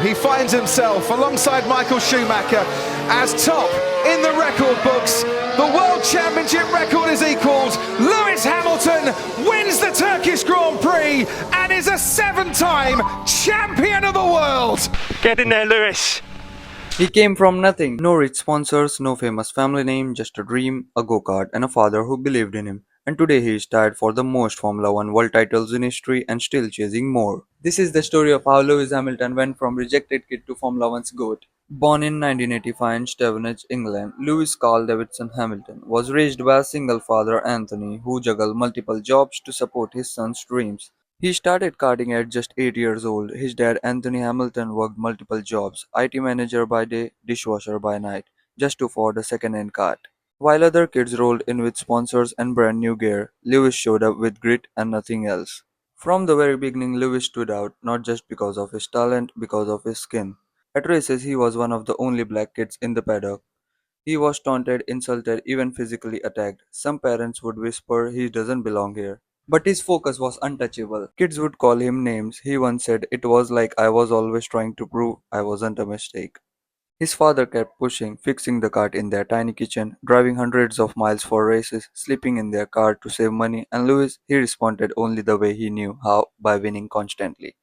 He finds himself alongside Michael Schumacher as top in the record books. The World Championship record is equalled. Lewis Hamilton wins the Turkish Grand Prix and is a 7-time champion of the world. Get in there, Lewis. He came from nothing. No rich sponsors, no famous family name, just a dream, a go-kart, and a father who believed in him. And today he is tied for the most Formula One world titles in history and still chasing more. This is the story of how Lewis Hamilton went from rejected kid to Formula One's GOAT. Born in 1985 in Stevenage, England, Lewis Carl Davidson Hamilton was raised by a single father, Anthony, who juggled multiple jobs to support his son's dreams. He started karting at just 8 years old. His dad, Anthony Hamilton, worked multiple jobs, IT manager by day, dishwasher by night, just to afford a second-hand kart. While other kids rolled in with sponsors and brand new gear, Lewis showed up with grit and nothing else. From the very beginning, Lewis stood out, not just because of his talent, because of his skin. At races, he was one of the only black kids in the paddock. He was taunted, insulted, even physically attacked. Some parents would whisper he doesn't belong here. But his focus was untouchable. Kids would call him names. He once said it was like I was always trying to prove I wasn't a mistake. His father kept pushing, fixing the cart in their tiny kitchen, driving hundreds of miles for races, sleeping in their car to save money, and Lewis, he responded only the way he knew how, by winning constantly.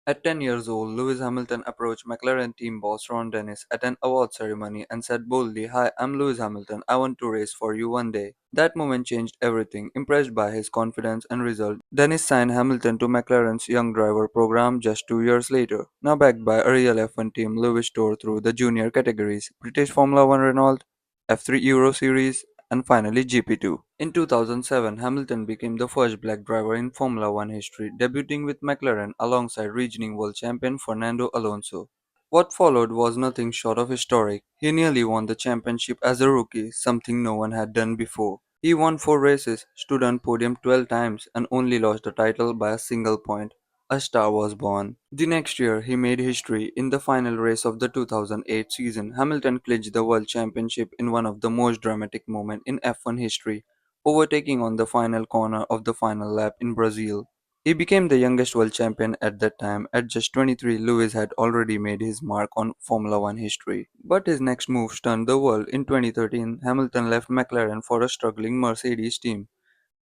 At 10 years old, Lewis Hamilton approached McLaren team boss Ron Dennis at an award ceremony and said boldly, "Hi, I'm Lewis Hamilton. I want to race for you one day." That moment changed everything. Impressed by his confidence and result, Dennis signed Hamilton to McLaren's young driver program just 2 years later. Now backed by a real F1 team, Lewis toured through the junior categories, British Formula One Renault, F3 Euro Series, and finally GP2. In 2007, Hamilton became the first black driver in Formula One history, debuting with McLaren alongside reigning world champion Fernando Alonso. What followed was nothing short of historic. He nearly won the championship as a rookie, something no one had done before. He won 4 races, stood on podium 12 times, and only lost the title by a single point. A star was born. The next year, he made history. In the final race of the 2008 season, Hamilton clinched the World Championship in one of the most dramatic moments in F1 history, overtaking on the final corner of the final lap in Brazil. He became the youngest world champion at that time. At just 23, Lewis had already made his mark on Formula One history. But his next move stunned the world. In 2013, Hamilton left McLaren for a struggling Mercedes team.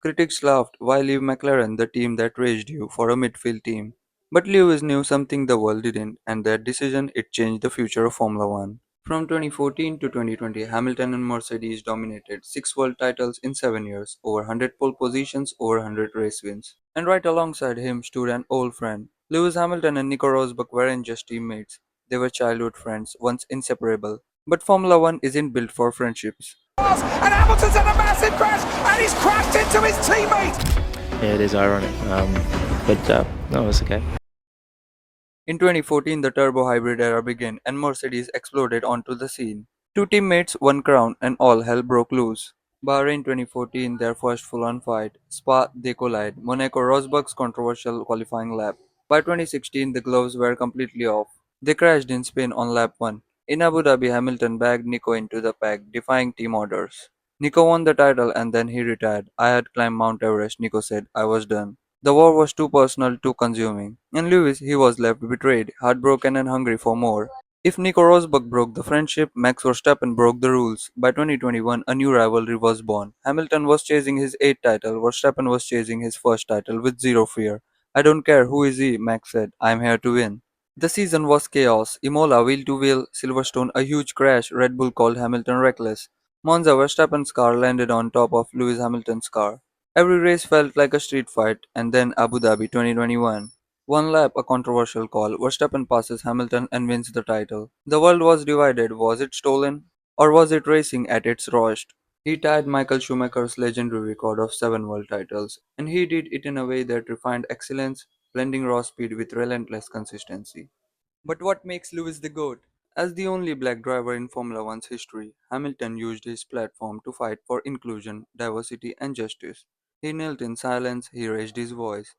Critics laughed, "Why leave McLaren, the team that raised you, for a midfield team?" But Lewis knew something the world didn't, and that decision it changed the future of Formula One. From 2014 to 2020, Hamilton and Mercedes dominated 6 world titles in 7 years, over 100 pole positions, over 100 race wins. And right alongside him stood an old friend. Lewis Hamilton and Nico Rosberg weren't just teammates, they were childhood friends, once inseparable. But Formula One isn't built for friendships. And Hamilton's had a massive crash and he's crashed into his teammate. Yeah, it is ironic, but no, it's okay. In 2014, the turbo hybrid era began and Mercedes exploded onto the scene. Two teammates, one crown, and all hell broke loose. Bahrain 2014, their first full-on fight. Spa, they collide. Monaco, Rosberg's controversial qualifying lap. By 2016, the gloves were completely off. They crashed in Spain on lap 1. In Abu Dhabi, Hamilton bagged Nico into the pack, defying team orders. Nico won the title and then he retired. "I had climbed Mount Everest," Nico said. "I was done." The war was too personal, too consuming. And Lewis, he was left betrayed, heartbroken and hungry for more. If Nico Rosberg broke the friendship, Max Verstappen broke the rules. By 2021, a new rivalry was born. Hamilton was chasing his 8th title, Verstappen was chasing his first title with zero fear. "I don't care who is he," Max said. "I'm here to win." The season was chaos. Imola, wheel to wheel, Silverstone, a huge crash. Red Bull called Hamilton reckless. Monza, Verstappen's car landed on top of Lewis Hamilton's car. Every race felt like a street fight, and then Abu Dhabi 2021. One lap, a controversial call. Verstappen passes Hamilton and wins the title. The world was divided. Was it stolen? Or was it racing at its rawest? He tied Michael Schumacher's legendary record of 7 world titles, and he did it in a way that refined excellence, blending raw speed with relentless consistency. But what makes Lewis the GOAT? As the only black driver in Formula One's history, Hamilton used his platform to fight for inclusion, diversity, and justice. He knelt in silence, he raised his voice.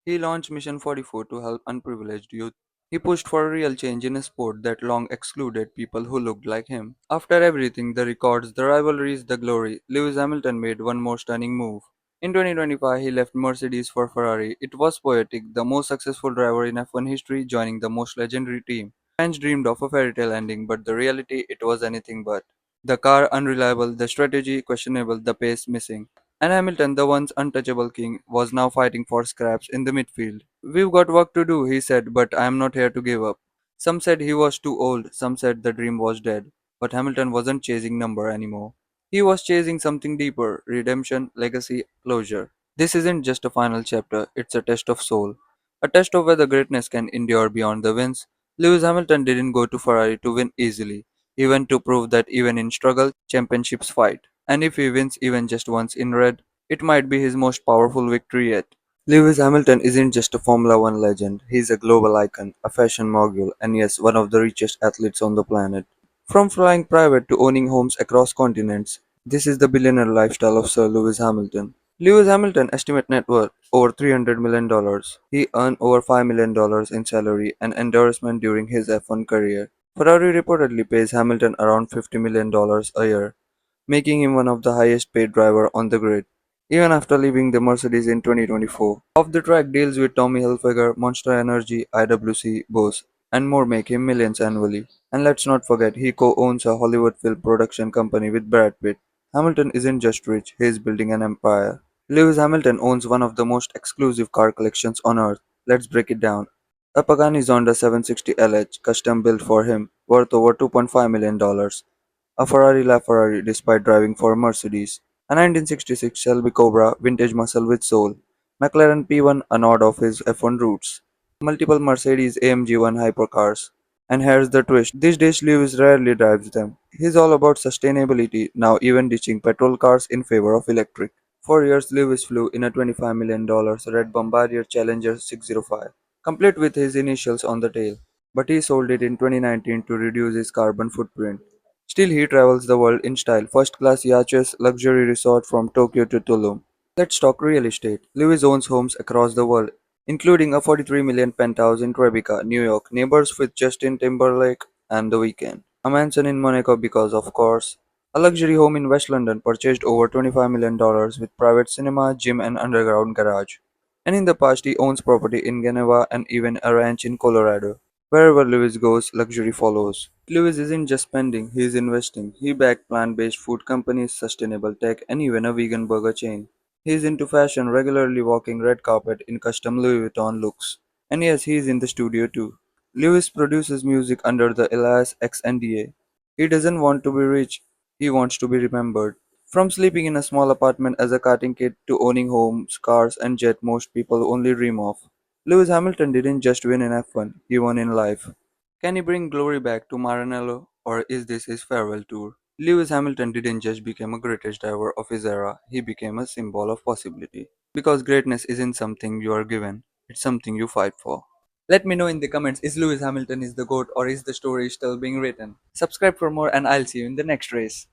He launched Mission 44 to help unprivileged youth. He pushed for a real change in a sport that long excluded people who looked like him. After everything, the records, the rivalries, the glory, Lewis Hamilton made one more stunning move. In 2025, he left Mercedes for Ferrari. It was poetic, the most successful driver in F1 history joining the most legendary team. Fans dreamed of a fairy tale ending, but the reality it was anything but. The car unreliable, the strategy questionable, the pace missing. And Hamilton, the once untouchable king, was now fighting for scraps in the midfield. We've got work to do, he said, but I am not here to give up. Some said he was too old, some said the dream was dead. But Hamilton wasn't chasing number anymore. He was chasing something deeper: redemption, legacy, closure. This isn't just a final chapter, it's a test of soul. A test of whether greatness can endure beyond the wins. Lewis Hamilton didn't go to Ferrari to win easily. He went to prove that even in struggle, championships fight. And if he wins even just once in red, it might be his most powerful victory yet. Lewis Hamilton isn't just a Formula One legend, he's a global icon, a fashion mogul, and yes, one of the richest athletes on the planet. From flying private to owning homes across continents, this is the billionaire lifestyle of Sir Lewis Hamilton. Lewis Hamilton estimate net worth over $300 million. He earned over $5 million in salary and endorsement during his F1 career. Ferrari reportedly pays Hamilton around $50 million a year, making him one of the highest paid driver on the grid. Even after leaving the Mercedes in 2024, off-the-track deals with Tommy Hilfiger, Monster Energy, IWC, Bose, and more make him millions annually. And let's not forget, he co-owns a Hollywood film production company with Brad Pitt. Hamilton isn't just rich, he is building an empire. Lewis Hamilton owns one of the most exclusive car collections on earth. Let's break it down. A Pagani Zonda 760 LH, custom built for him, worth over $2.5 million. A Ferrari LaFerrari despite driving for Mercedes. A 1966 Shelby Cobra, vintage muscle with soul. McLaren P1, a nod of his F1 roots. Multiple Mercedes AMG 1 hypercars. And here's the twist, these days Lewis rarely drives them. He's all about sustainability, now even ditching petrol cars in favor of electric. For years Lewis flew in a $25 million red Bombardier Challenger 605, complete with his initials on the tail. But he sold it in 2019 to reduce his carbon footprint. Still he travels the world in style, first class yachts, luxury resort from Tokyo to Tulum. Let's talk real estate. Lewis owns homes across the world, including a 43 million penthouse in Tribeca, New York, neighbors with Justin Timberlake and The Weeknd. A mansion in Monaco because of course. A luxury home in West London purchased over $25 million with private cinema, gym and underground garage. And in the past he owns property in Geneva and even a ranch in Colorado. Wherever Lewis goes, luxury follows. Lewis isn't just spending, he is investing. He backed plant-based food companies, sustainable tech, and even a vegan burger chain. He is into fashion, regularly walking red carpet in custom Louis Vuitton looks. And yes, he is in the studio too. Lewis produces music under the alias X NDA. He doesn't want to be rich, he wants to be remembered. From sleeping in a small apartment as a karting kid to owning homes, cars, and jet most people only dream of. Lewis Hamilton didn't just win in F1, he won in life. Can he bring glory back to Maranello, or is this his farewell tour? Lewis Hamilton didn't just become a greatest driver of his era, he became a symbol of possibility. Because greatness isn't something you are given, it's something you fight for. Let me know in the comments, is Lewis Hamilton is the GOAT or is the story still being written? Subscribe for more and I'll see you in the next race.